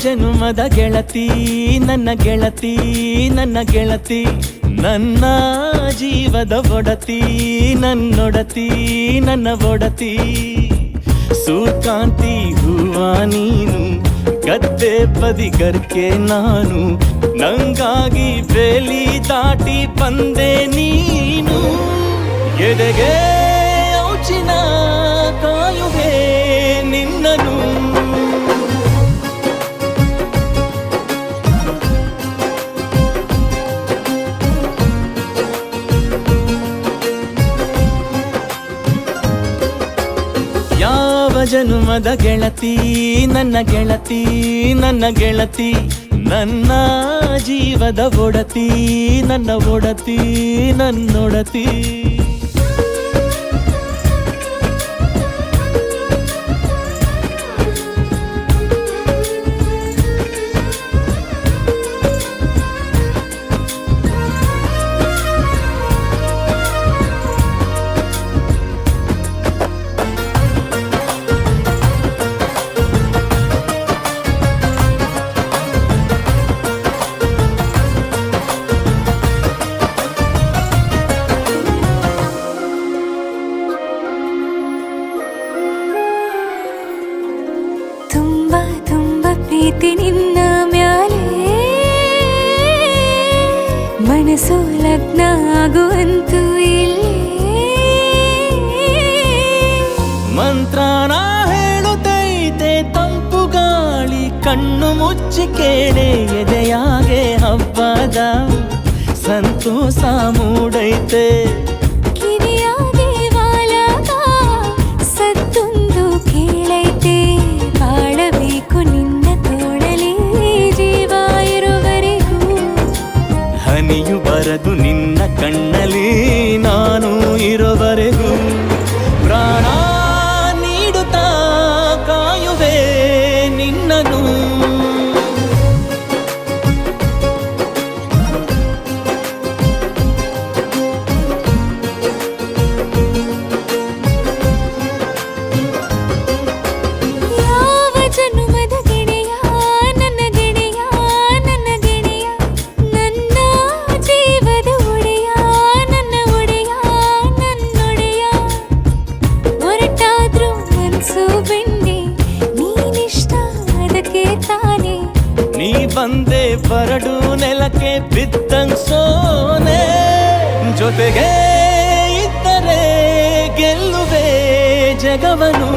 ಜನುಮದ ಗೆಳತಿ ನನ್ನ ಗೆಳತಿ ನನ್ನ ಗೆಳತಿ ನನ್ನ ಜೀವದ ಒಡತಿ ನನ್ನೊಡತಿ ನನ್ನ ಒಡತಿ ಸೂರ್ಕಾಂತಿ ಹೂವ ನೀನು ಗದ್ದೆ ಬದಿಗರ್ಕೆ ನಾನು ನಂಗಾಗಿ ಬೇಲಿ ದಾಟಿ ಬಂದೆ ನೀನು ಎದೆಗೆ ಔಚಿನ ಕಾಯುವೆ ನಿನ್ನನು ಯಾವ ಜನುಮದ ಗೆಳತಿ ನನ್ನ ಗೆಳತಿ ನನ್ನ ಗೆಳತಿ ನನ್ನ ಜೀವದ ಒಡತಿ ನನ್ನ ಒಡತಿ ನನ್ನೊಡತಿ ಪ್ರೀತಿ ನಿನ್ನ ಮ್ಯಾಲೆ ಮನಸ್ಸು ಲಗ್ನ ಆಗುವಂತೂ ಇಲ್ಲೇ ಮಂತ್ರನ ಹೇಳುತ್ತೈತೆ ತಂಪು ಗಾಳಿ ಕಣ್ಣು ಮುಚ್ಚಿ ಕೇಳೆ ಎದೆಯಾಗೆ ಹಬ್ಬದ ಸಂತೋಷ ಮೂಡೈತೆ ಕಿವಿಯಾಗೆ ವಾಲಗ ಸತ್ತೊಂದು ಕೇಳೈತೆ ಬಾಳಬೇಕು ನಿನ್ನ ತೋಳಲಿ ಜೀವ ಇರುವರೆಗೂ ಹನಿಯು ಬರದು ನಿನ್ನ ಕಣ್ಣಲ್ಲಿ ನಾನು ಇರುವರೆಗೂ ಪ್ರಾಣ ನೀಡುತ್ತಾ ಕಾಯುವೆ ನಿನ್ನನು ನೀ ಬಂದೆ ಬರಡು ನೆಲಕ್ಕೆ ಬಿದ್ದಂಗ್ ಸೋನೆ ಜೊತೆಗೆ ಇದ್ದರೆ ಗೆಲ್ಲುವೆ ಜಗವನು